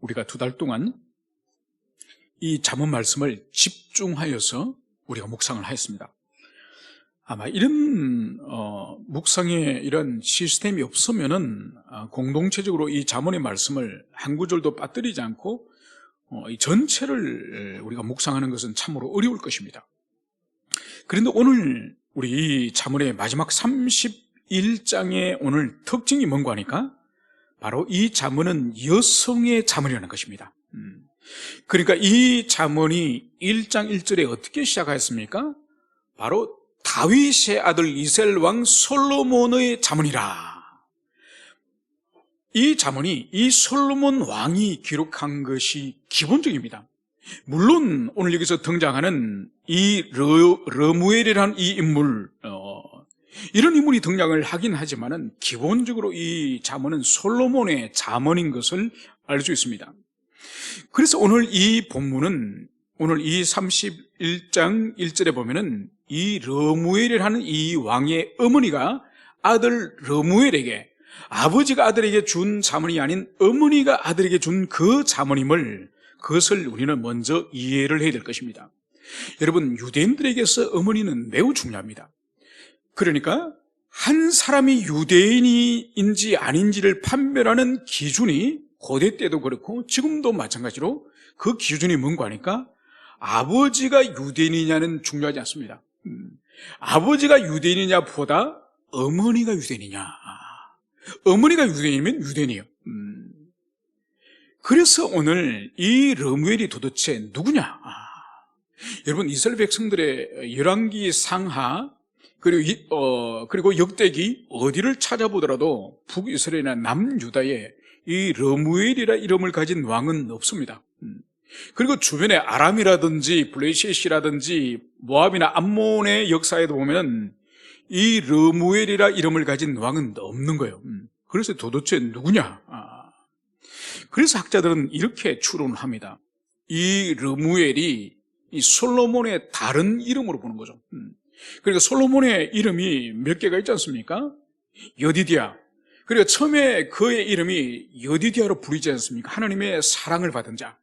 우리가 2달 동안 이 잠언 말씀을 집중하여서 우리가 묵상을 하였습니다. 아마 이런 묵상의 이런 시스템이 없으면은 공동체적으로 이 잠언의 말씀을 한 구절도 빠뜨리지 않고 이 전체를 우리가 묵상하는 것은 참으로 어려울 것입니다. 그런데 오늘 우리 이 잠언의 마지막 31장의 오늘 특징이 뭔가 하니까 바로 이 잠언은 여성의 잠언이라는 것입니다. 그러니까 이 잠언이 1장 1절에 어떻게 시작하였습니까? 바로 다윗의 아들 이스라엘 왕 솔로몬의 잠언이라. 이 잠언이 이 솔로몬 왕이 기록한 것이 기본적입니다. 물론 오늘 여기서 등장하는 이 르무엘이라는 이 인물, 이런 인물이 등장을 하긴 하지만은 기본적으로 이 잠언은 솔로몬의 잠언인 것을 알 수 있습니다. 그래서 오늘 이 본문은 오늘 이 31장 1절에 보면은 이 르무엘이라는 이 왕의 어머니가 아들 르무엘에게, 아버지가 아들에게 준 잠언이 아닌 어머니가 아들에게 준 그 잠언임을, 그것을 우리는 먼저 이해를 해야 될 것입니다. 여러분, 유대인들에게서 어머니는 매우 중요합니다. 그러니까 한 사람이 유대인인지 아닌지를 판별하는 기준이 고대 때도 그렇고 지금도 마찬가지로 그 기준이 뭔가 하니까 아버지가 유대인이냐는 중요하지 않습니다. 아버지가 유대인이냐 보다 어머니가 유대인이냐. 어머니가 유대인이면 유대인이에요. 그래서 오늘 이 르무엘이 도대체 누구냐? 여러분, 이스라엘 백성들의 열왕기 상하 그리고 역대기 어디를 찾아보더라도 북이스라엘이나 남유다에 이 르무엘이라 이름을 가진 왕은 없습니다. 그리고 주변에 아람이라든지 블레셋이라든지 모압이나 암몬의 역사에도 보면 이 르무엘이라 이름을 가진 왕은 없는 거예요. 그래서 도대체 누구냐? 그래서 학자들은 이렇게 추론을 합니다. 이 르무엘이 이 솔로몬의 다른 이름으로 보는 거죠. 그러니까 솔로몬의 이름이 몇 개가 있지 않습니까? 여디디아. 그리고 처음에 그의 이름이 여디디아로 부르지 않습니까? 하나님의 사랑을 받은 자.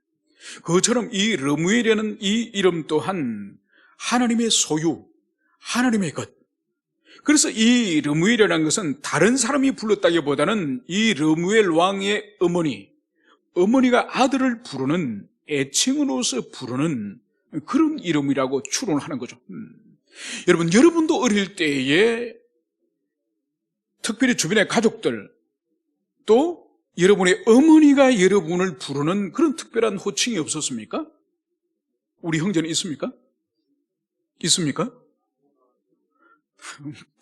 그것처럼 이 르무엘이라는 이 이름 또한 하나님의 소유, 하나님의 것. 그래서 이 르무엘이라는 것은 다른 사람이 불렀다기보다는 이 르무엘 왕의 어머니가 아들을 부르는, 애칭으로서 부르는 그런 이름이라고 추론을 하는 거죠. 여러분, 여러분도 어릴 때에 특별히 주변의 가족들, 또 여러분의 어머니가 여러분을 부르는 그런 특별한 호칭이 없었습니까? 우리 형제는 있습니까? 있습니까?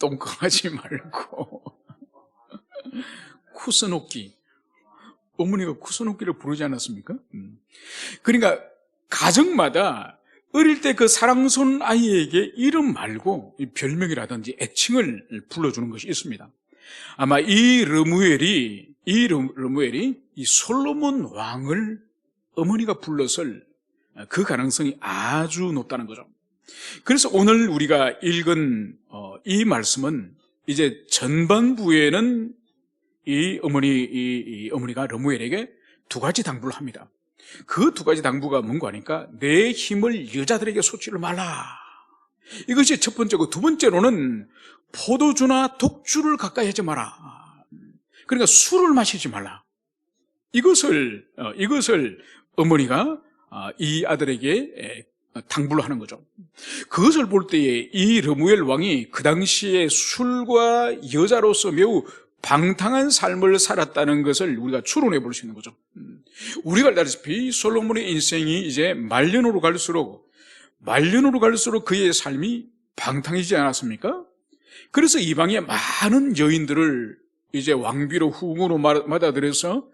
똥강하지 말고 쿠스노끼. 어머니가 쿠스노끼를 부르지 않았습니까? 그러니까 가정마다 어릴 때 그 사랑스러운 아이에게 이름 말고 별명이라든지 애칭을 불러주는 것이 있습니다. 아마 이 르무엘이 이 솔로몬 왕을 어머니가 불렀을 그 가능성이 아주 높다는 거죠. 그래서 오늘 우리가 읽은 이 말씀은 이제 전반부에는 이 어머니가 르무엘에게 2가지 당부를 합니다. 그 2가지 당부가 뭔가 하니까 내 힘을 여자들에게 쏟지를 말라. 이것이 첫 번째고, 두 번째로는 포도주나 독주를 가까이 하지 마라. 그러니까 술을 마시지 말라. 이것을 어머니가 이 아들에게 당부를 하는 거죠. 그것을 볼 때에 이 르무엘 왕이 그 당시에 술과 여자로서 매우 방탕한 삶을 살았다는 것을 우리가 추론해 볼 수 있는 거죠. 우리가 알다시피 솔로몬의 인생이 이제 말년으로 갈수록 그의 삶이 방탕해지지 않았습니까? 그래서 이방의 많은 여인들을 이제 왕비로 후궁으로 맞아들여서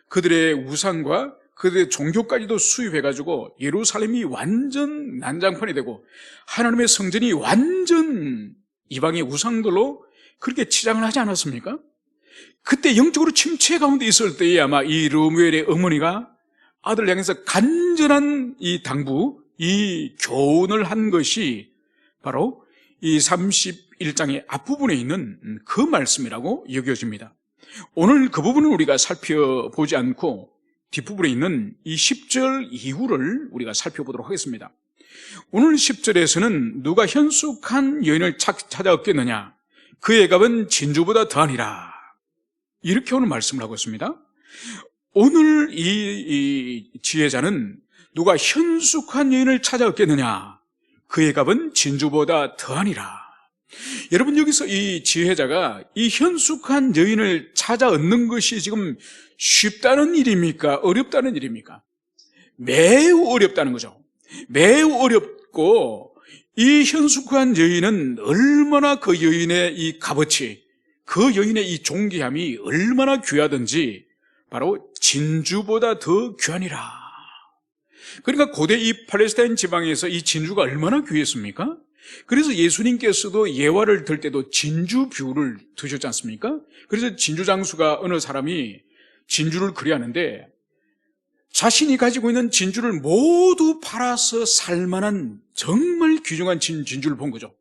그들의 우상과 그들의 종교까지도 수입해가지고 예루살렘이 완전 난장판이 되고 하나님의 성전이 완전 이방의 우상들로 그렇게 치장을 하지 않았습니까? 그때 영적으로 침체 가운데 있을 때에 아마 이 르무엘의 어머니가 아들을 향해서 간절한 이 당부, 이 교훈을 한 것이 바로 이 31장의 앞부분에 있는 그 말씀이라고 여겨집니다. 오늘 그 부분을 우리가 살펴보지 않고 뒷부분에 있는 이 10절 이후를 우리가 살펴보도록 하겠습니다. 오늘 10절에서는 누가 현숙한 여인을 찾아 얻겠느냐, 그의 값은 진주보다 더하니라, 이렇게 오늘 말씀을 하고 있습니다. 오늘 이 지혜자는 누가 현숙한 여인을 찾아 얻겠느냐, 그의 값은 진주보다 더하니라. 여러분, 여기서 이 지혜자가 이 현숙한 여인을 찾아 얻는 것이 지금 쉽다는 일입니까? 어렵다는 일입니까? 매우 어렵다는 거죠. 매우 어렵고, 이 현숙한 여인은 얼마나 그 여인의 이 값어치, 그 여인의 이 존귀함이 얼마나 귀하든지 바로 진주보다 더 귀하니라. 그러니까 고대 이 팔레스타인 지방에서 이 진주가 얼마나 귀했습니까? 그래서 예수님께서도 예화를 들 때도 진주 비유를 드셨지 않습니까? 그래서 진주 장수가 어느 사람이 진주를 그리하는데 자신이 가지고 있는 진주를 모두 팔아서 살만한 정말 귀중한 진주를 본 거죠.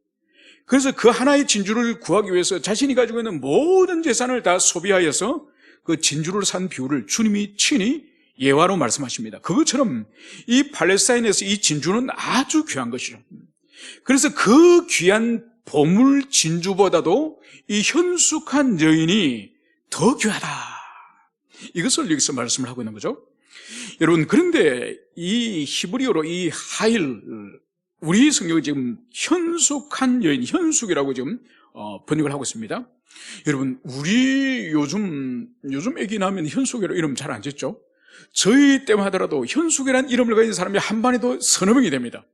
그래서 그 하나의 진주를 구하기 위해서 자신이 가지고 있는 모든 재산을 다 소비하여서 그 진주를 산 비유를 주님이 친히 예화로 말씀하십니다. 그것처럼 이 팔레스타인에서 이 진주는 아주 귀한 것이죠. 그래서 그 귀한 보물 진주보다도 이 현숙한 여인이 더 귀하다, 이것을 여기서 말씀을 하고 있는 거죠. 여러분, 그런데 이 히브리어로 이 하일, 우리 성경이 지금 현숙한 여인, 현숙이라고 지금 번역을 하고 있습니다. 여러분, 우리 요즘 애기 낳으면 현숙이라고 이름 잘 안 짓죠? 저희 때만 하더라도 현숙이라는 이름을 가진 사람이 한 반에도 서너 명이 됩니다.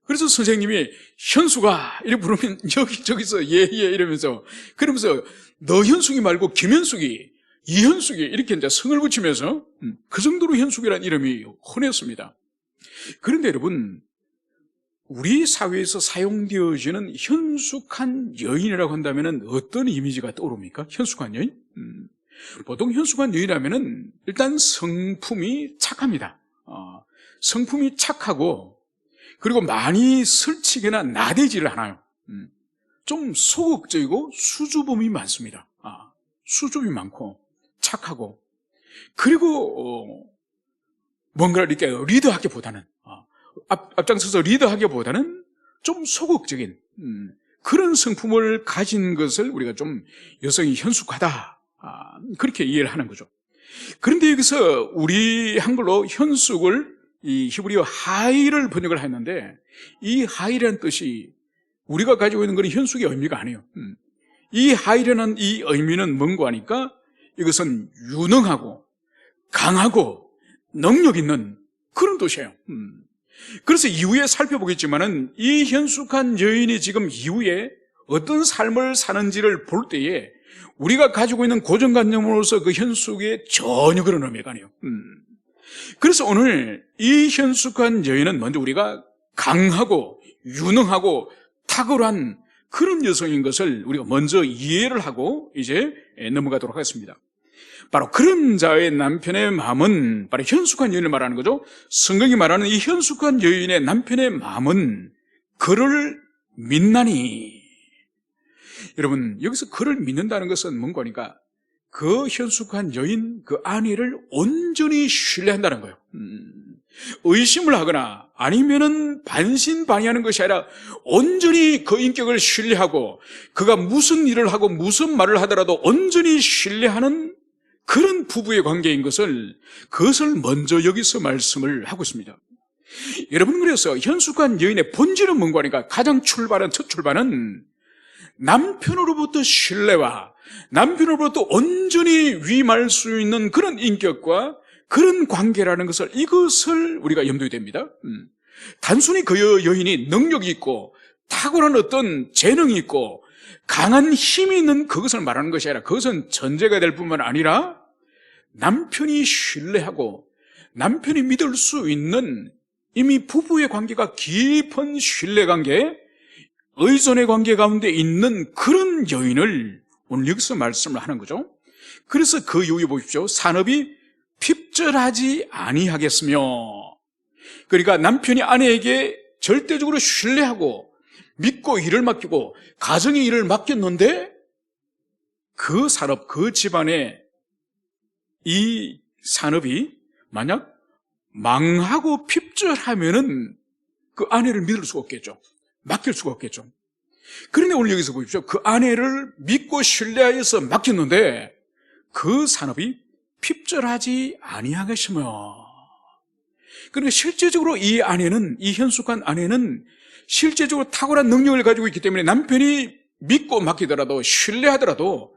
그래서 선생님이 현숙아 이렇게 부르면 여기저기서 예예 이러면서, 그러면서 너 현숙이 말고 김현숙이, 이현숙이 이렇게 이제 성을 붙이면서 그 정도로 현숙이라는 이름이 흔했습니다. 그런데 여러분, 우리 사회에서 사용되어지는 현숙한 여인이라고 한다면 어떤 이미지가 떠오릅니까? 현숙한 여인? 보통 현숙한 여인이라면 일단 성품이 착합니다. 성품이 착하고, 그리고 많이 설치거나 나대지를 않아요. 좀 소극적이고 수줍음이 많습니다. 수줍이 많고 착하고, 그리고 뭔가를 이렇게 리더하기보다는, 앞장서서 리더하기보다는 좀 소극적인 그런 성품을 가진 것을 우리가 좀 여성이 현숙하다, 그렇게 이해를 하는 거죠. 그런데 여기서 우리 한글로 현숙을 이 히브리어 하일을 번역을 했는데, 이 하일이라는 뜻이 우리가 가지고 있는 그런 현숙의 의미가 아니에요. 이 하일이라는 이 의미는 뭔가 하니까 이것은 유능하고 강하고 능력 있는 그런 뜻이에요. 그래서 이후에 살펴보겠지만은 이 현숙한 여인이 지금 이후에 어떤 삶을 사는지를 볼 때에 우리가 가지고 있는 고정관념으로서 그 현숙에 전혀 그런 의미가 아니에요. 그래서 오늘 이 현숙한 여인은 먼저 우리가 강하고 유능하고 탁월한 그런 여성인 것을 우리가 먼저 이해를 하고 이제 넘어가도록 하겠습니다. 바로 그런 자의 남편의 마음은 바로 현숙한 여인을 말하는 거죠. 성경이 말하는 이 현숙한 여인의 남편의 마음은 그를 믿나니. 여러분, 여기서 그를 믿는다는 것은 뭔가 하니까 그 현숙한 여인, 그 아내를 온전히 신뢰한다는 거예요. 의심을 하거나 아니면은 반신반의하는 것이 아니라 온전히 그 인격을 신뢰하고, 그가 무슨 일을 하고 무슨 말을 하더라도 온전히 신뢰하는 그런 부부의 관계인 그것을 먼저 여기서 말씀을 하고 있습니다. 여러분, 그래서 현숙한 여인의 본질은 뭔가 하니까 가장 첫 출발은 남편으로부터 신뢰와 남편으로부터 온전히 위임할 수 있는 그런 인격과 그런 관계라는 이것을 우리가 염두에 둡니다. 단순히 그 여인이 능력이 있고 탁월한 어떤 재능이 있고 강한 힘이 있는 그것을 말하는 것이 아니라, 그것은 전제가 될 뿐만 아니라 남편이 신뢰하고 남편이 믿을 수 있는 이미 부부의 관계가 깊은 신뢰관계, 의존의 관계 가운데 있는 그런 여인을 오늘 여기서 말씀을 하는 거죠. 그래서 그 이후에 보십시오. 산업이 핍절하지 아니하겠으며, 그러니까 남편이 아내에게 절대적으로 신뢰하고 믿고 일을 맡기고 가정의 일을 맡겼는데 그 산업, 그 집안의 이 산업이 만약 망하고 핍절하면은 그 아내를 믿을 수가 없겠죠. 맡길 수가 없겠죠. 그런데 오늘 여기서 보십시오. 그 아내를 믿고 신뢰하여서 맡겼는데 그 산업이 핍절하지 아니하겠으며, 그러니까 실제적으로 이 아내는, 이 현숙한 아내는 실제적으로 탁월한 능력을 가지고 있기 때문에 남편이 믿고 맡기더라도 신뢰하더라도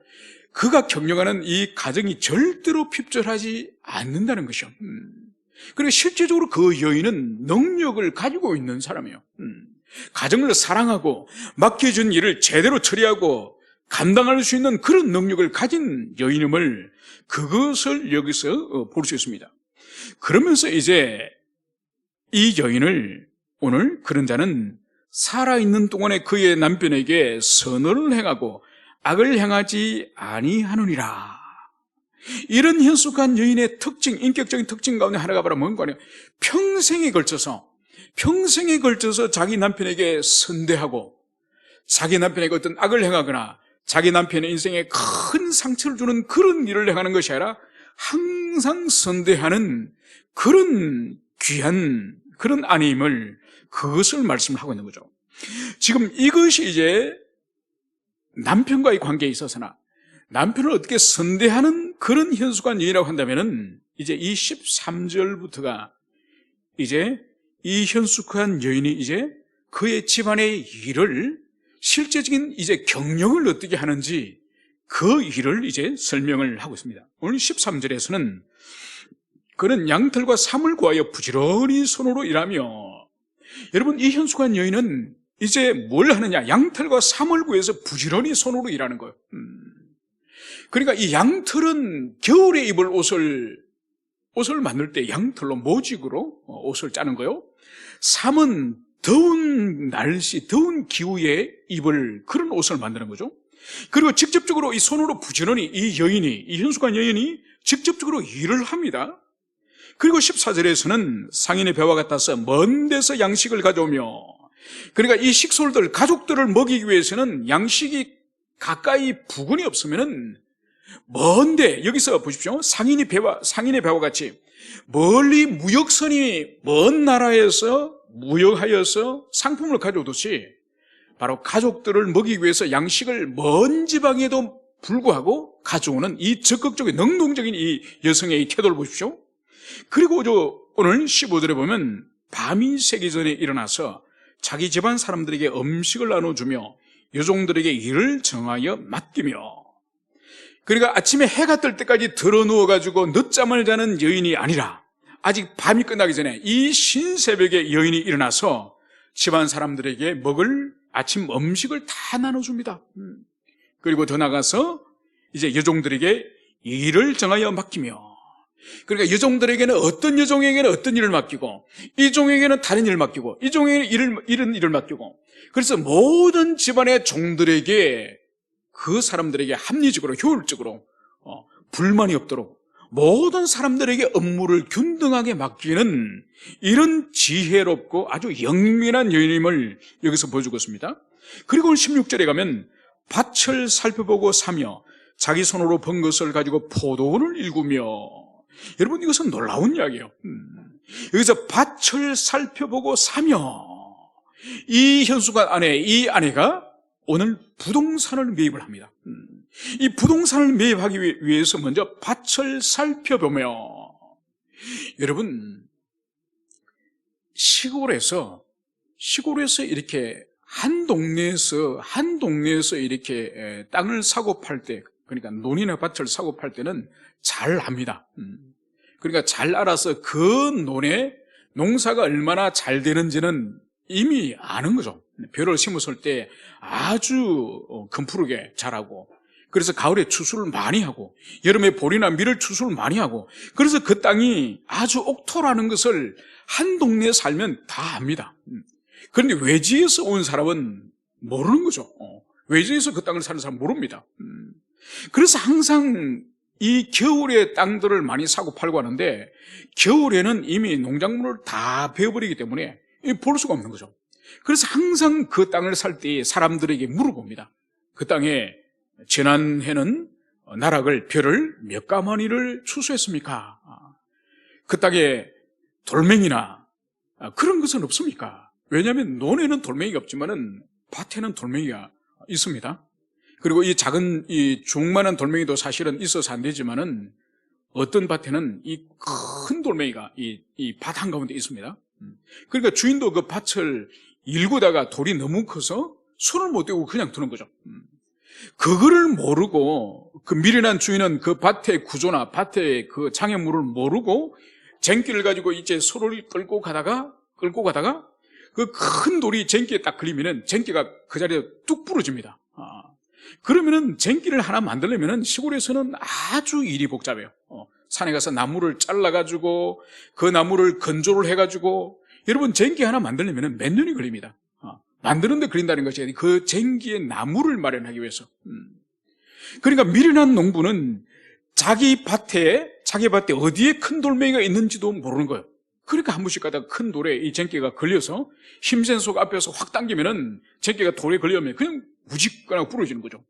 그가 경영하는 이 가정이 절대로 핍절하지 않는다는 것이요. 그리고 실제적으로 그 여인은 능력을 가지고 있는 사람이에요. 가정을 사랑하고 맡겨준 일을 제대로 처리하고 감당할 수 있는 그런 능력을 가진 여인임을, 그것을 여기서 볼 수 있습니다. 그러면서 이제 이 여인을, 오늘 그런 자는 살아있는 동안에 그의 남편에게 선을 행하고 악을 행하지 아니하느니라. 이런 현숙한 여인의 특징, 인격적인 특징 가운데 하나가 바로 뭔가 하면 평생에 걸쳐서 자기 남편에게 선대하고 자기 남편에게 어떤 악을 행하거나 자기 남편의 인생에 큰 상처를 주는 그런 일을 행하는 것이 아니라 항상 선대하는 그런 귀한 그런 아내임을, 그것을 말씀하고 있는 거죠. 지금 이것이 이제 남편과의 관계에 있어서나 남편을 어떻게 선대하는 그런 현숙한 여인이라고 한다면은, 이제 이 13절부터가 이제 이 현숙한 여인이 이제 그의 집안의 일을, 실제적인 이제 경영을 어떻게 하는지 그 일을 이제 설명을 하고 있습니다. 오늘 13절에서는 그는 양털과 삼을 구하여 부지런히 손으로 일하며, 여러분 이 현숙한 여인은 이제 뭘 하느냐, 양털과 삼을 구해서 부지런히 손으로 일하는 거예요. 그러니까 이 양털은 겨울에 입을 옷을 만들 때 양털로 모직으로 옷을 짜는 거요. 삼은 더운 날씨, 더운 기후에 입을 그런 옷을 만드는 거죠. 그리고 직접적으로 이 손으로 부지런히 이 현숙한 여인이 직접적으로 일을 합니다. 그리고 14절에서는 상인의 배와 같아서 먼 데서 양식을 가져오며, 그러니까 이 식솔들, 가족들을 먹이기 위해서는 양식이 가까이 부근이 없으면은 먼데, 여기서 보십시오. 상인의 배와 같이 멀리 무역선이 먼 나라에서 무역하여서 상품을 가져오듯이 바로 가족들을 먹이기 위해서 양식을 먼 지방에도 불구하고 가져오는 이 적극적인 능동적인 이 여성의 이 태도를 보십시오. 그리고 오늘 15절에 보면 밤이 새기 전에 일어나서 자기 집안 사람들에게 음식을 나눠주며 여종들에게 일을 정하여 맡기며, 그러니까 아침에 해가 뜰 때까지 들어 누워가지고 늦잠을 자는 여인이 아니라 아직 밤이 끝나기 전에 이 신새벽에 여인이 일어나서 집안 사람들에게 먹을 아침 음식을 다 나눠줍니다. 그리고 더 나가서 이제 여종들에게 일을 정하여 맡기며, 그러니까 여종들에게는 어떤 여종에게는 어떤 일을 맡기고, 이 종에게는 다른 일을 맡기고, 이 종에게는 이런 일을 맡기고, 그래서 모든 집안의 종들에게, 그 사람들에게 합리적으로 효율적으로 불만이 없도록 모든 사람들에게 업무를 균등하게 맡기는 이런 지혜롭고 아주 영민한 여인임을 여기서 보여주고 있습니다. 그리고 오늘 16절에 가면 밭을 살펴보고 사며 자기 손으로 번 것을 가지고 포도원을 일구며, 여러분 이것은 놀라운 이야기예요. 여기서 밭을 살펴보고 사며, 이 현숙한 아내, 이 아내가 오늘 부동산을 매입을 합니다. 이 부동산을 매입하기 위해서 먼저 밭을 살펴보며, 여러분 시골에서 이렇게 한 동네에서 이렇게 땅을 사고 팔 때, 그러니까 논이나 밭을 사고 팔 때는 잘 합니다. 그러니까 잘 알아서 그 논에 농사가 얼마나 잘 되는지는 이미 아는 거죠. 벼를 심었을 때 아주 금푸르게 자라고, 그래서 가을에 추수를 많이 하고 여름에 보리나 밀을 추수를 많이 하고, 그래서 그 땅이 아주 옥토라는 것을 한 동네에 살면 다 압니다. 그런데 외지에서 온 사람은 모르는 거죠. 외지에서 그 땅을 사는 사람은 모릅니다. 그래서 항상 이 겨울에 땅들을 많이 사고 팔고 하는데, 겨울에는 이미 농작물을 다 베어버리기 때문에 볼 수가 없는 거죠. 그래서 항상 그 땅을 살 때 사람들에게 물어봅니다. 그 땅에 지난해는 나락을 벼를 몇 가마니를 추수했습니까? 그 땅에 돌멩이나 그런 것은 없습니까? 왜냐하면 논에는 돌멩이가 없지만은 밭에는 돌멩이가 있습니다. 그리고 이 작은 이 중만한 돌멩이도 사실은 있어서 안 되지만은 어떤 밭에는 이 큰 돌멩이가 이 밭 한가운데 있습니다. 그러니까 주인도 그 밭을 일구다가 돌이 너무 커서 손을 못 대고 그냥 두는 거죠. 그거를 모르고 그 미련한 주인은 그 밭의 구조나 밭의 그 장애물을 모르고 쟁기를 가지고 이제 소를 끌고 가다가 그 큰 돌이 쟁기에 딱 걸리면은 쟁기가 그 자리에 뚝 부러집니다. 그러면은 쟁기를 하나 만들려면은 시골에서는 아주 일이 복잡해요. 산에 가서 나무를 잘라가지고 그 나무를 건조를 해가지고 여러분 쟁기 하나 만들려면은 몇 년이 걸립니다. 만드는데 걸린다는 것이 그 쟁기의 나무를 마련하기 위해서. 그러니까 미련한 농부는 자기 밭에 어디에 큰 돌멩이가 있는지도 모르는 거예요. 그러니까 한 번씩 가다가 큰 돌에 이 쟁기가 걸려서 힘센 속 앞에서 확 당기면은 쟁기가 돌에 걸려면 그냥 무직거나 부러지는 거죠.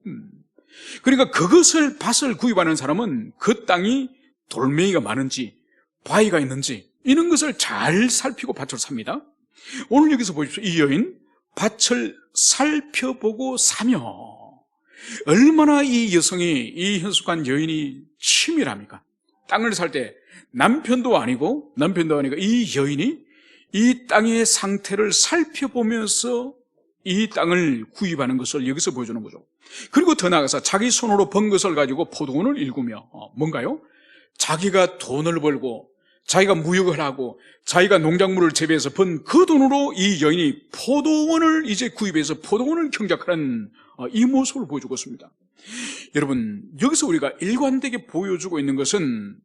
그러니까 그것을 밭을 구입하는 사람은 그 땅이 돌멩이가 많은지 바위가 있는지 이런 것을 잘 살피고 밭을 삽니다. 오늘 여기서 보십시오. 이 여인 밭을 살펴보고 사며 얼마나 이 여성이 이 현숙한 여인이 치밀합니까? 땅을 살 때 남편도 아니고 이 여인이 이 땅의 상태를 살펴보면서 이 땅을 구입하는 것을 여기서 보여주는 거죠. 그리고 더 나아가서 자기 손으로 번 것을 가지고 포도원을 일구며 뭔가요? 자기가 돈을 벌고 자기가 무역을 하고 자기가 농작물을 재배해서 번 그 돈으로 이 여인이 포도원을 이제 구입해서 포도원을 경작하는 이 모습을 보여주고 있습니다. 여러분 여기서 우리가 일관되게 보여주고 있는 것은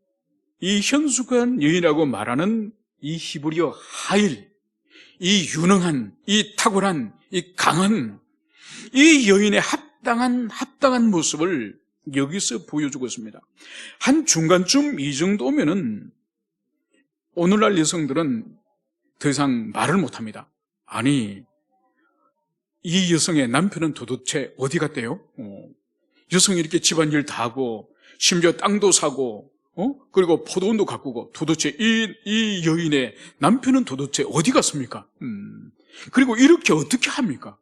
이 현숙한 여인이라고 말하는 이 히브리어 하일, 이 유능한, 이 탁월한, 이 강한 이 여인의 합당한 모습을 여기서 보여주고 있습니다. 한 중간쯤 이 정도면은 오늘날 여성들은 더 이상 말을 못합니다. 아니 이 여성의 남편은 도대체 어디 갔대요? 여성이 이렇게 집안일 다 하고 심지어 땅도 사고 그리고 포도원도 가꾸고 도대체 이 여인의 남편은 도대체 어디 갔습니까? 그리고 이렇게 어떻게 합니까?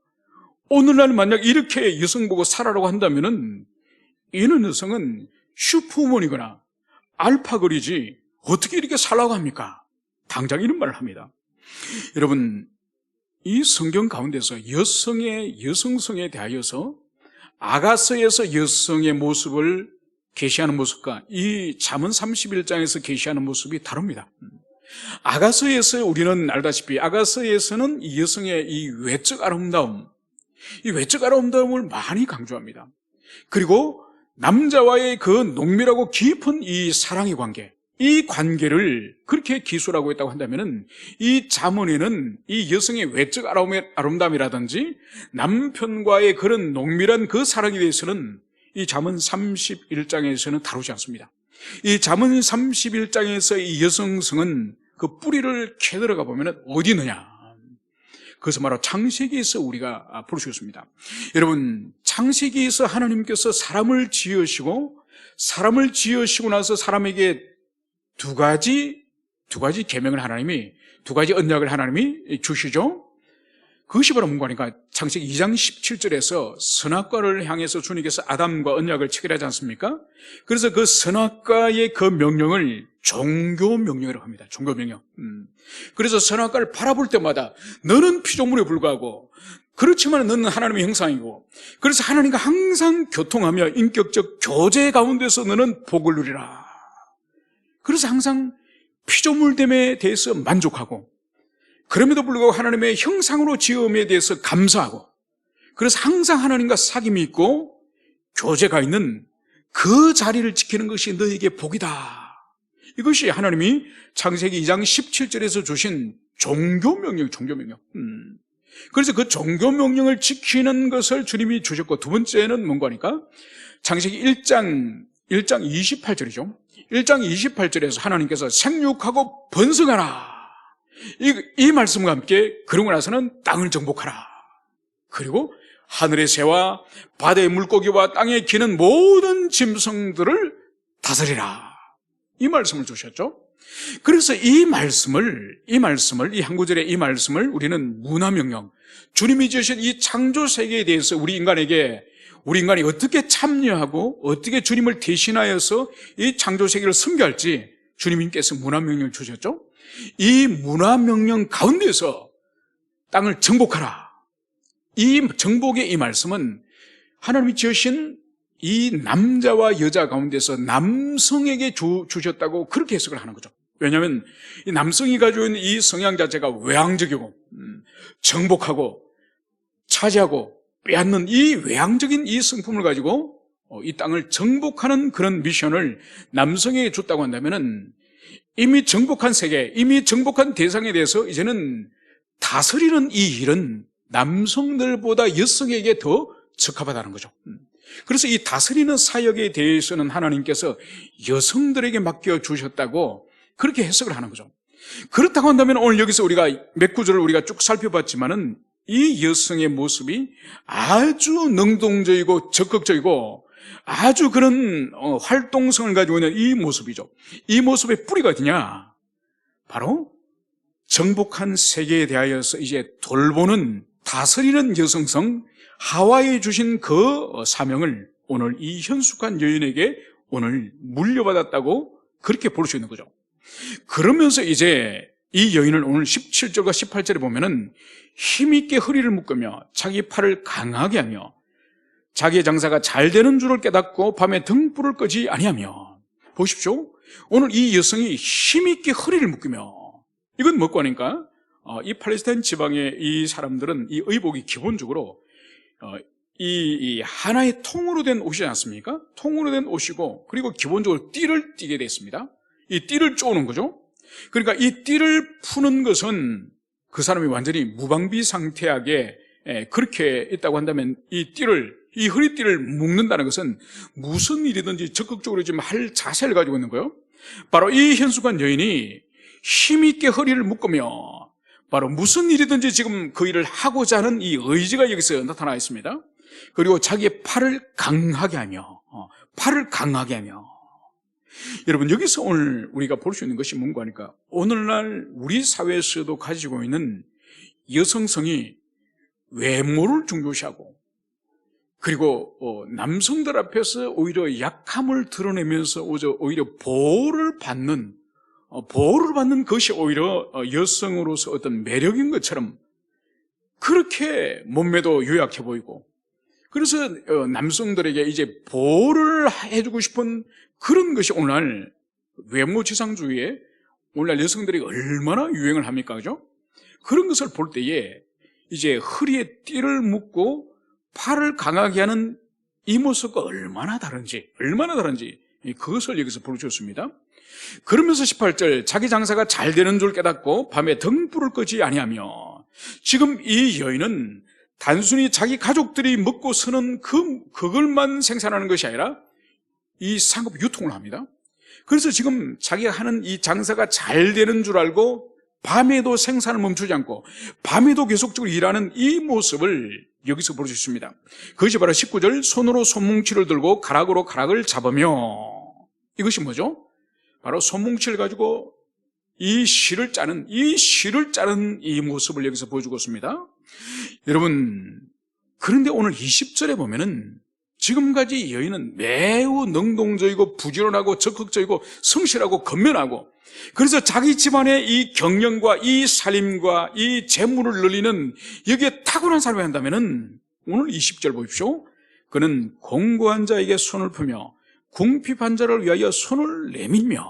오늘날 만약 이렇게 여성 보고 살아라고 한다면은 이런 여성은 슈퍼우먼이거나 알파걸이지 어떻게 이렇게 살라고 합니까? 당장 이런 말을 합니다. 여러분 이 성경 가운데서 여성성에 대하여서 아가서에서 여성의 모습을 계시하는 모습과 이 잠언 31장에서 계시하는 모습이 다릅니다. 아가서에서 우리는 알다시피 아가서에서는 이 여성의 이 외적 아름다움을 많이 강조합니다. 그리고 남자와의 그 농밀하고 깊은 이 사랑의 관계, 이 관계를 그렇게 기술하고 있다고 한다면은 이 잠언에는 이 여성의 외적 아름다움이라든지 남편과의 그런 농밀한 그 사랑에 대해서는 이 잠언 31장에서는 다루지 않습니다. 이 잠언 31장에서 이 여성성은 그 뿌리를 캐들어가 보면 어디 있느냐? 그것은 바로 창세기에서 우리가 볼 수 있습니다. 여러분, 창세기에서 하나님께서 사람을 지으시고 나서 사람에게 두 가지 계명을 두 가지 언약을 하나님이 주시죠. 그것이 바로 뭔가니까 창세기 2장 17절에서 선악과를 향해서 주님께서 아담과 언약을 체결하지 않습니까? 그래서 그 선악과의 그 명령을 종교 명령이라고 합니다. 종교 명령. 그래서 선악과를 바라볼 때마다 너는 피조물에 불과하고 그렇지만 너는 하나님의 형상이고 그래서 하나님과 항상 교통하며 인격적 교제 가운데서 너는 복을 누리라. 그래서 항상 피조물됨에 대해서 만족하고 그럼에도 불구하고 하나님의 형상으로 지음에 대해서 감사하고 그래서 항상 하나님과 사귐이 있고 교제가 있는 그 자리를 지키는 것이 너에게 복이다. 이것이 하나님이 창세기 2장 17절에서 주신 종교명령. 그래서 그 종교명령을 지키는 것을 주님이 주셨고 두 번째는 뭔가 하니까 창세기 1장 28절이죠. 1장 28절에서 하나님께서 생육하고 번성하라. 이 말씀과 함께 그러고 나서는 땅을 정복하라. 그리고 하늘의 새와 바다의 물고기와 땅에 기는 모든 짐승들을 다스리라. 이 말씀을 주셨죠. 그래서 이 한 구절의 이 말씀을 우리는 문화명령, 주님이 지으신 이 창조 세계에 대해서 우리 인간이 어떻게 참여하고 어떻게 주님을 대신하여서 이 창조 세계를 섬겨할지 주님께서 문화명령을 주셨죠. 이 문화명령 가운데서 땅을 정복하라. 이 정복의 이 말씀은 하나님이 지으신 이 남자와 여자 가운데서 남성에게 주셨다고 그렇게 해석을 하는 거죠. 왜냐하면 이 남성이 가지고 있는 이 성향 자체가 외향적이고 정복하고 차지하고 빼앗는 이 외향적인 이 성품을 가지고 이 땅을 정복하는 그런 미션을 남성에게 줬다고 한다면은 이미 정복한 세계, 이미 정복한 대상에 대해서 이제는 다스리는 이 일은 남성들보다 여성에게 더 적합하다는 거죠. 그래서 이 다스리는 사역에 대해서는 하나님께서 여성들에게 맡겨주셨다고 그렇게 해석을 하는 거죠. 그렇다고 한다면 오늘 여기서 우리가 몇 구절을 우리가 쭉 살펴봤지만은 이 여성의 모습이 아주 능동적이고 적극적이고 아주 그런 활동성을 가지고 있는 이 모습이죠. 이 모습의 뿌리가 어디냐? 바로 정복한 세계에 대하여서 이제 돌보는 다스리는 여성성 하와에 주신 그 사명을 오늘 이 현숙한 여인에게 오늘 물려받았다고 그렇게 볼 수 있는 거죠. 그러면서 이제 이 여인을 오늘 17절과 18절에 보면은 힘있게 허리를 묶으며 자기 팔을 강하게 하며 자기의 장사가 잘 되는 줄을 깨닫고 밤에 등불을 끄지 아니하며. 보십시오. 오늘 이 여성이 힘있게 허리를 묶으며, 이건 뭐고 하니까 이 팔레스타인 지방의 이 사람들은 이 의복이 기본적으로 이 하나의 통으로 된 옷이지 않습니까? 통으로 된 옷이고, 그리고 기본적으로 띠를 띠게 됐습니다. 이 띠를 쪼는 거죠. 그러니까 이 띠를 푸는 것은 그 사람이 완전히 무방비 상태하게 그렇게 있다고 한다면 이 허리띠를 묶는다는 것은 무슨 일이든지 적극적으로 지금 할 자세를 가지고 있는 거예요. 바로 이 현숙한 여인이 힘있게 허리를 묶으며 바로 무슨 일이든지 지금 그 일을 하고자 하는 이 의지가 여기서 나타나 있습니다. 그리고 자기의 팔을 강하게 하며 여러분, 여기서 오늘 우리가 볼 수 있는 것이 뭔가 하니까 오늘날 우리 사회에서도 가지고 있는 여성성이 외모를 중요시하고, 그리고 남성들 앞에서 오히려 약함을 드러내면서 오히려 보호를 받는 것이 오히려 여성으로서 어떤 매력인 것처럼 그렇게 몸매도 요약해 보이고, 그래서 남성들에게 이제 보호를 해주고 싶은 그런 것이 오늘날 외모지상주의에 오늘날 여성들이 얼마나 유행을 합니까? 그죠? 그런 것을 볼 때에 이제 허리에 띠를 묶고 팔을 강하게 하는 이 모습과 얼마나 다른지 그것을 여기서 보여주었습니다. 그러면서 18절, 자기 장사가 잘 되는 줄 깨닫고 밤에 등불을 끄지 아니하며. 지금 이 여인은 단순히 자기 가족들이 먹고 쓰는 그걸만 생산하는 것이 아니라 이 상업 유통을 합니다. 그래서 지금 자기가 하는 이 장사가 잘 되는 줄 알고 밤에도 생산을 멈추지 않고 밤에도 계속적으로 일하는 이 모습을 여기서 볼 수 있습니다. 그것이 바로 19절, 손으로 손뭉치를 들고 가락으로 가락을 잡으며. 이것이 뭐죠? 바로 손뭉치를 가지고 이 실을 짜는 이 모습을 여기서 보여주고 있습니다. 여러분, 그런데 오늘 20절에 보면은 지금까지 이 여인은 매우 능동적이고 부지런하고 적극적이고 성실하고 건면하고, 그래서 자기 집안의 이 경영과 이 살림과 이 재물을 늘리는 여기에 탁월한 삶을 한다면은 오늘 20절 보십시오. 그는 공고한 자에게 손을 푸며 궁핍한 자를 위하여 손을 내밀며.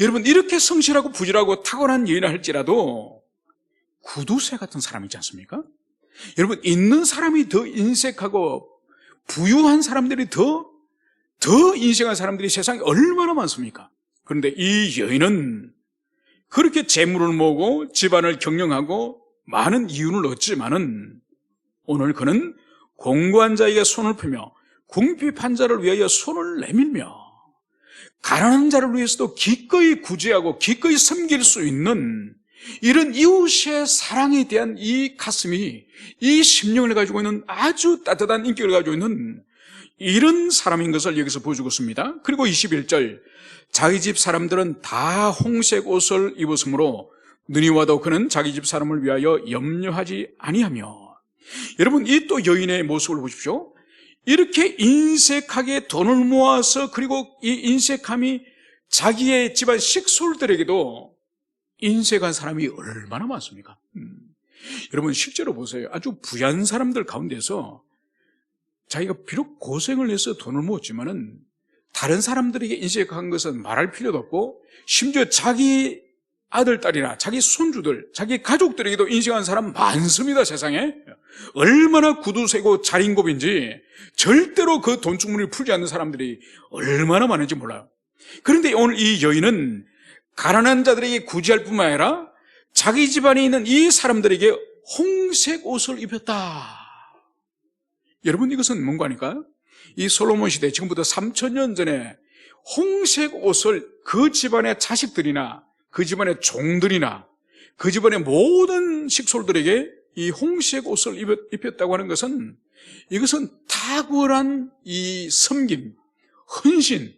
여러분, 이렇게 성실하고 부지런하고 탁월한 여인을 할지라도 구두쇠 같은 사람이지 않습니까? 여러분, 있는 사람이 더 인색하고 부유한 사람들이 더 인색한 사람들이 세상에 얼마나 많습니까? 그런데 이 여인은 그렇게 재물을 모으고 집안을 경영하고 많은 이윤을 얻지만은 오늘 그는 공고한 자에게 손을 펴며 궁핍한 자를 위하여 손을 내밀며, 가난한 자를 위해서도 기꺼이 구제하고 기꺼이 섬길 수 있는 이런 이웃의 사랑에 대한 이 가슴이, 이 심령을 가지고 있는 아주 따뜻한 인격을 가지고 있는 이런 사람인 것을 여기서 보여주고 있습니다. 그리고 21절, 자기 집 사람들은 다 홍색 옷을 입었으므로 눈이 와도 그는 자기 집 사람을 위하여 염려하지 아니하며. 여러분, 이 또 여인의 모습을 보십시오. 이렇게 인색하게 돈을 모아서, 그리고 이 인색함이 자기의 집안 식솔들에게도 인색한 사람이 얼마나 많습니까? 여러분, 실제로 보세요. 아주 부유한 사람들 가운데서 자기가 비록 고생을 해서 돈을 모았지만은 다른 사람들에게 인색한 것은 말할 필요도 없고, 심지어 자기 아들, 딸이나 자기 손주들, 자기 가족들에게도 인색한 사람 많습니다, 세상에. 얼마나 구두쇠고 자린고비인지 절대로 그 돈주머니를 풀지 않는 사람들이 얼마나 많은지 몰라요. 그런데 오늘 이 여인은 가난한 자들에게 구제할 뿐만 아니라 자기 집안에 있는 이 사람들에게 홍색 옷을 입혔다. 여러분, 이것은 뭔가 하니까 이 솔로몬 시대, 지금부터 3000년 전에 홍색 옷을 그 집안의 자식들이나 그 집안의 종들이나 그 집안의 모든 식솔들에게 이 홍색 옷을 입혔다고 하는 것은, 이것은 탁월한 이 섬김, 헌신,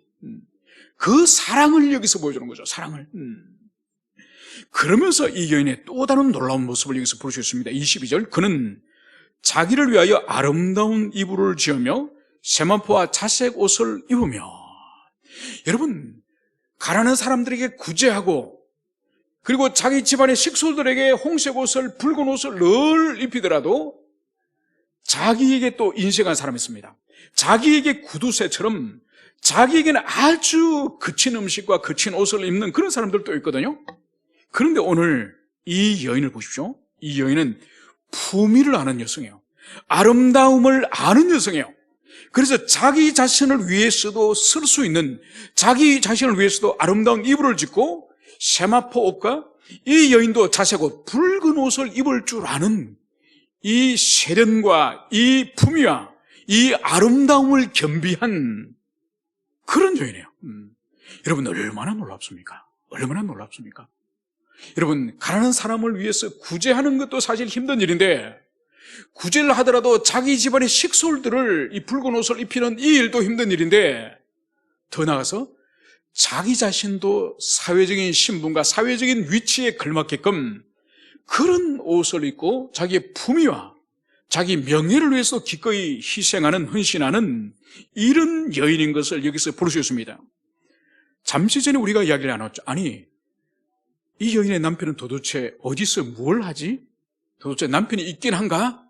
그 사랑을 여기서 보여주는 거죠. 사랑을. 그러면서 이 여인의 또 다른 놀라운 모습을 여기서 볼 수 있습니다. 22절, 그는 자기를 위하여 아름다운 이불을 지으며 세마포와 자색 옷을 입으며. 여러분, 가난한 사람들에게 구제하고, 그리고 자기 집안의 식솔들에게 홍색 옷을, 붉은 옷을 늘 입히더라도 자기에게 또 인색한 사람이 있습니다. 자기에게 구두쇠처럼 자기에게는 아주 거친 음식과 거친 옷을 입는 그런 사람들도 있거든요. 그런데 오늘 이 여인을 보십시오. 이 여인은 품위를 아는 여성이에요. 아름다움을 아는 여성이에요. 그래서 자기 자신을 위해서도 쓸 수 있는, 자기 자신을 위해서도 아름다운 이불을 짓고 세마포 옷과 이 여인도 자색 옷, 붉은 옷을 입을 줄 아는 이 세련과 이 품위와 이 아름다움을 겸비한 그런 여인이에요. 여러분, 얼마나 놀랍습니까? 얼마나 놀랍습니까? 여러분, 가난한 사람을 위해서 구제하는 것도 사실 힘든 일인데, 구제를 하더라도 자기 집안의 식솔들을 이 붉은 옷을 입히는 이 일도 힘든 일인데, 더 나아가서 자기 자신도 사회적인 신분과 사회적인 위치에 걸맞게끔 그런 옷을 입고 자기의 품위와 자기 명예를 위해서 기꺼이 희생하는, 헌신하는 이런 여인인 것을 여기서 볼 수 있습니다. 잠시 전에 우리가 이야기를 나눴죠. 아니, 이 여인의 남편은 도대체 어디서 뭘 하지? 도대체 남편이 있긴 한가?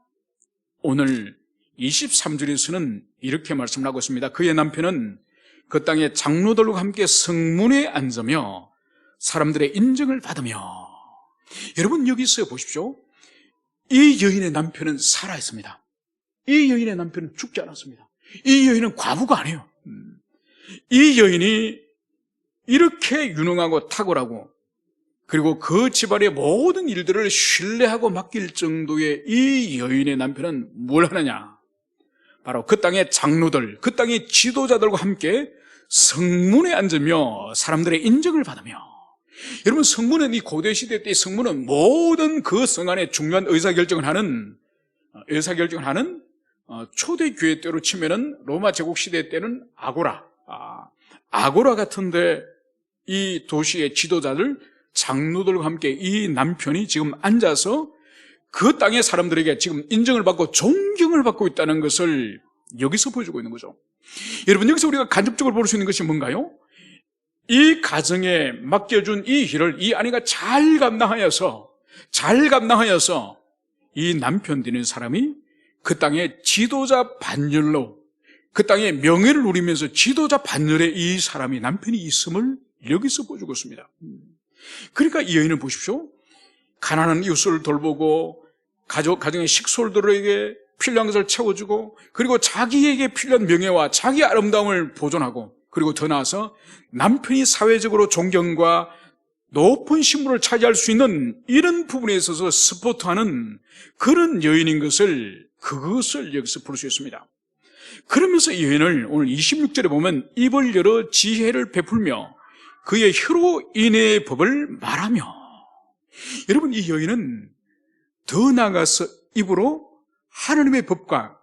오늘 23절에서는 이렇게 말씀을 하고 있습니다. 그의 남편은 그 땅의 장로들과 함께 성문에 앉으며 사람들의 인정을 받으며. 여러분, 여기서 보십시오. 이 여인의 남편은 살아있습니다. 이 여인의 남편은 죽지 않았습니다. 이 여인은 과부가 아니에요. 이 여인이 이렇게 유능하고 탁월하고, 그리고 그 집안의 모든 일들을 신뢰하고 맡길 정도의 이 여인의 남편은 뭘 하느냐? 바로 그 땅의 장로들, 그 땅의 지도자들과 함께 성문에 앉으며 사람들의 인정을 받으며. 여러분, 성문은 이 고대시대 때 성문은 모든 그 성 안에 중요한 의사결정을 하는 초대 교회 때로 치면은 로마 제국시대 때는 아고라 같은데 이 도시의 지도자들, 장로들과 함께 이 남편이 지금 앉아서 그 땅의 사람들에게 지금 인정을 받고 존경을 받고 있다는 것을 여기서 보여주고 있는 거죠. 여러분, 여기서 우리가 간접적으로 볼 수 있는 것이 뭔가요? 이 가정에 맡겨준 이 일을 이 아내가 잘 감당하여서 이 남편 되는 사람이 그 땅의 지도자 반열로, 그 땅의 명예를 누리면서 지도자 반열에 이 사람이, 남편이 있음을 여기서 보여주고 있습니다. 그러니까 이 여인을 보십시오. 가난한 이웃을 돌보고 가정의 식솔들에게 필요한 것을 채워주고, 그리고 자기에게 필요한 명예와 자기 아름다움을 보존하고, 그리고 더 나아서 남편이 사회적으로 존경과 높은 신분을 차지할 수 있는 이런 부분에 있어서 스포트하는 그런 여인인 것을, 그것을 여기서 볼 수 있습니다. 그러면서 이 여인을 오늘 26절에 보면 입을 열어 지혜를 베풀며 그의 혀로 인애의 법을 말하며. 여러분, 이 여인은 더 나아가서 입으로 하나님의 법과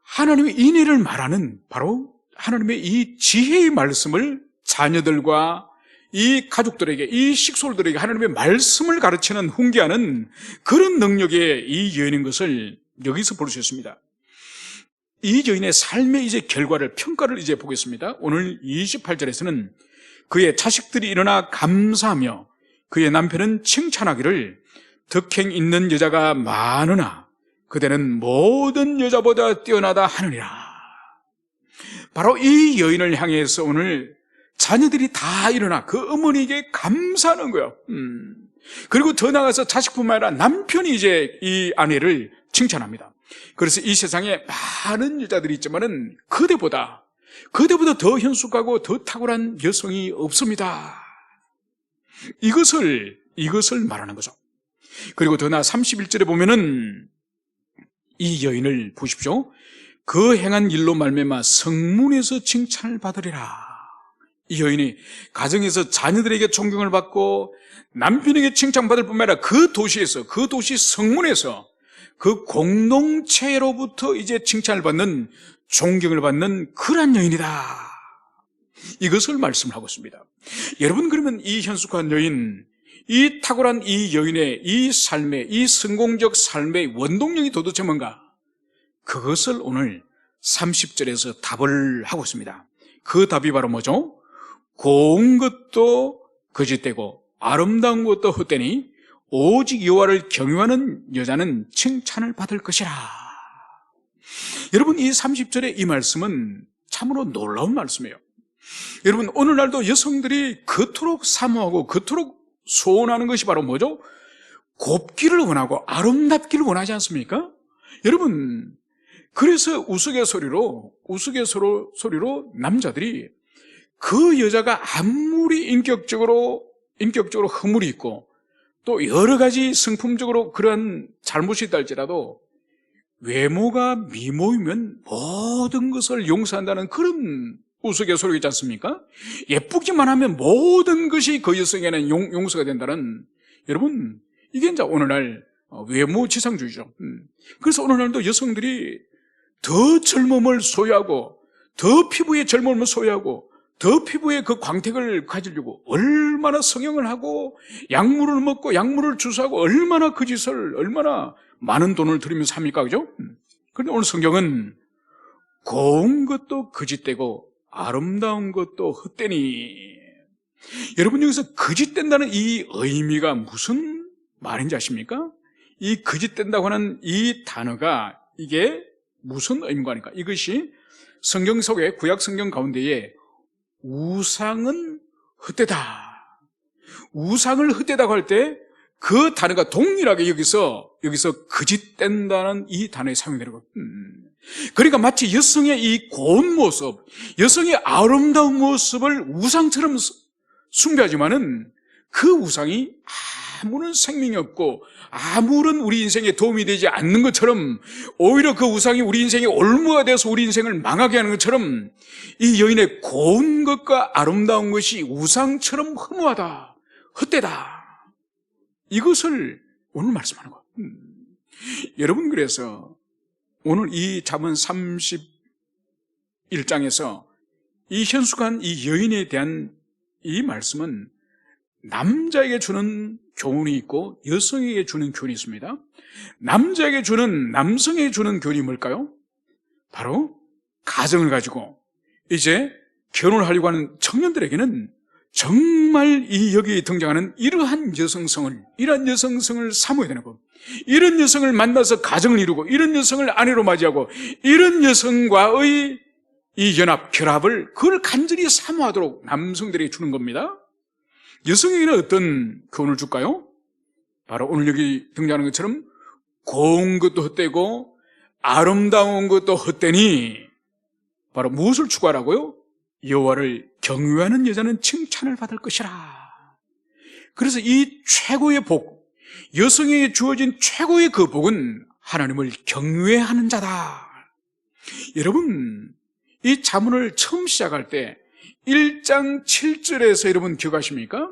하나님의 인애를 말하는 바로 하나님의 이 지혜의 말씀을 자녀들과 이 가족들에게, 이 식솔들에게 하나님의 말씀을 가르치는, 훈계하는 그런 능력의 이 여인인 것을 여기서 볼 수 있습니다. 이 여인의 삶의 이제 결과를, 평가를 이제 보겠습니다. 오늘 28절에서는 그의 자식들이 일어나 감사하며 그의 남편은 칭찬하기를 덕행 있는 여자가 많으나 그대는 모든 여자보다 뛰어나다 하느니라. 바로 이 여인을 향해서 오늘 자녀들이 다 일어나 그 어머니에게 감사하는 거예요. 그리고 더 나아가서 자식뿐만 아니라 남편이 이제 이 아내를 칭찬합니다. 그래서 이 세상에 많은 여자들이 있지만은 그대보다 더 현숙하고 더 탁월한 여성이 없습니다. 이것을 말하는 거죠. 그리고 더 나아 31절에 보면은 이 여인을 보십시오. 그 행한 일로 말미암아 성문에서 칭찬을 받으리라. 이 여인이 가정에서 자녀들에게 존경을 받고 남편에게 칭찬받을 뿐만 아니라 그 도시 성문에서 그 공동체로부터 이제 칭찬을 받는, 존경을 받는 그러한 여인이다. 이것을 말씀을 하고 있습니다. 여러분, 그러면 이 현숙한 여인, 이 탁월한 이 여인의 이 삶의, 이 성공적 삶의 원동력이 도대체 뭔가? 그것을 오늘 30절에서 답을 하고 있습니다. 그 답이 바로 뭐죠? 고운 것도 거짓되고 아름다운 것도 헛되니 오직 여호와를 경외하는 여자는 칭찬을 받을 것이라. 여러분, 이 30절의 이 말씀은 참으로 놀라운 말씀이에요. 여러분, 오늘날도 여성들이 그토록 사모하고 그토록 소원하는 것이 바로 뭐죠? 곱기를 원하고 아름답기를 원하지 않습니까? 여러분, 그래서 우스갯소리로 남자들이 그 여자가 아무리 인격적으로 허물이 있고 또 여러 가지 성품적으로 그런 잘못이 있다 할지라도 외모가 미모이면 모든 것을 용서한다는 그런 우스갯소리가 있지 않습니까? 예쁘기만 하면 모든 것이 그 여성에는 용서가 된다는, 여러분, 이게 이제 오늘날 외모지상주의죠. 그래서 오늘날도 여성들이 더 젊음을 소유하고 더 피부의 젊음을 소유하고 더 피부의 그 광택을 가지려고 얼마나 성형을 하고 약물을 먹고 약물을 주사하고 얼마나 그 짓을, 얼마나 많은 돈을 들이면서 합니까? 그죠? 그런데 오늘 성경은 고운 것도 거짓되고 아름다운 것도 헛되니. 여러분, 여기서 거짓된다는 이 의미가 무슨 말인지 아십니까? 이 거짓된다고 하는 이 단어가 이게 무슨 의미가 아닙니까? 이것이 성경 속에, 구약 성경 가운데에 우상은 헛되다, 우상을 헛되다고 할 때 그 단어가 동일하게 여기서 거짓된다는 이 단어에 사용되는 것. 그러니까 마치 여성의 이 고운 모습, 여성의 아름다운 모습을 우상처럼 숭배하지만은 그 우상이 아무런 생명이 없고 아무런 우리 인생에 도움이 되지 않는 것처럼, 오히려 그 우상이 우리 인생에 올무가 돼서 우리 인생을 망하게 하는 것처럼 이 여인의 고운 것과 아름다운 것이 우상처럼 허무하다, 헛되다, 이것을 오늘 말씀하는 거예요. 여러분, 그래서 오늘 이 잠언 31장에서 이 현숙한 이 여인에 대한 이 말씀은 남자에게 주는 교훈이 있고 여성에게 주는 교훈이 있습니다. 남자에게 주는, 남성에게 주는 교훈이 뭘까요? 바로 가정을 가지고 이제 결혼을 하려고 하는 청년들에게는 정말 이 여기에 등장하는 이러한 여성성을 사모해야 되는 것, 이런 여성을 만나서 가정을 이루고 이런 여성을 아내로 맞이하고 이런 여성과의 이 결합을 그걸 간절히 사모하도록 남성들에게 주는 겁니다. 여성에게는 어떤 교훈을 줄까요? 바로 오늘 여기 등장하는 것처럼 고운 것도 헛되고 아름다운 것도 헛되니 바로 무엇을 추구하라고요? 여호와를 경외하는 여자는 칭찬을 받을 것이라. 그래서 이 최고의 복, 여성에게 주어진 최고의 그 복은 하나님을 경외하는 자다. 여러분, 이 잠언을 처음 시작할 때 1장 7절에서 여러분 기억하십니까?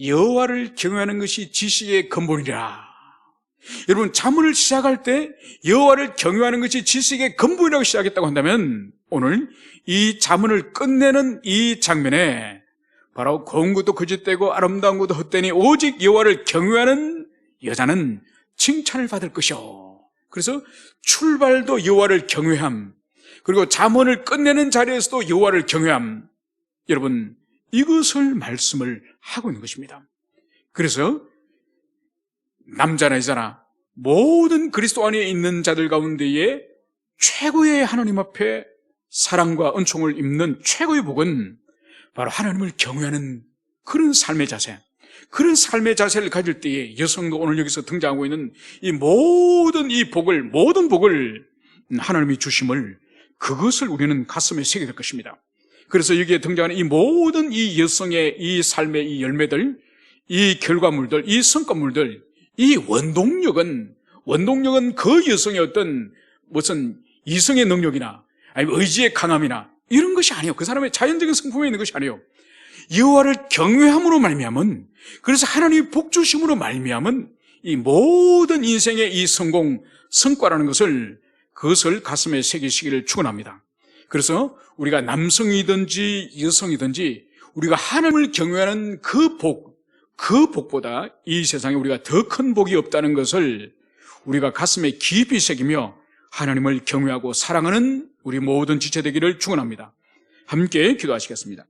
여호와를 경외하는 것이 지식의 근본이라. 여러분, 잠언을 시작할 때 여호와를 경외하는 것이 지식의 근본이라고 시작했다고 한다면 오늘 이 잠언을 끝내는 이 장면에 바로 고운 것도 거짓되고 아름다운 것도 헛되니 오직 여호와를 경외하는 여자는 칭찬을 받을 것이요. 그래서 출발도 여호와를 경외함, 그리고 잠언을 끝내는 자리에서도 여호와를 경외함, 여러분, 이것을 말씀을 하고 있는 것입니다. 그래서 남자나 여자나 모든 그리스도 안에 있는 자들 가운데에 최고의 하나님 앞에 사랑과 은총을 입는 최고의 복은 바로 하나님을 경외하는 그런 삶의 자세, 그런 삶의 자세를 가질 때에 여성도 오늘 여기서 등장하고 있는 이 모든 모든 복을 하나님이 주심을, 그것을 우리는 가슴에 새기게 될 것입니다. 그래서 여기에 등장하는 이 모든 이 여성의 이 삶의 이 열매들, 이 결과물들, 이 성과물들, 이 원동력은 그 여성의 어떤 무슨 이성의 능력이나 아니면 의지의 강함이나 이런 것이 아니에요. 그 사람의 자연적인 성품에 있는 것이 아니에요. 여호와를 경외함으로 말미암은, 그래서 하나님의 복 주심으로 말미암은 이 모든 인생의 이 성과라는 것을, 그것을 가슴에 새기시기를 축원합니다. 그래서 우리가 남성이든지 여성이든지 우리가 하나님을 경외하는 그 복보다 이 세상에 우리가 더 큰 복이 없다는 것을 우리가 가슴에 깊이 새기며 하나님을 경외하고 사랑하는 우리 모든 지체 되기를 축원합니다. 함께 기도하시겠습니다.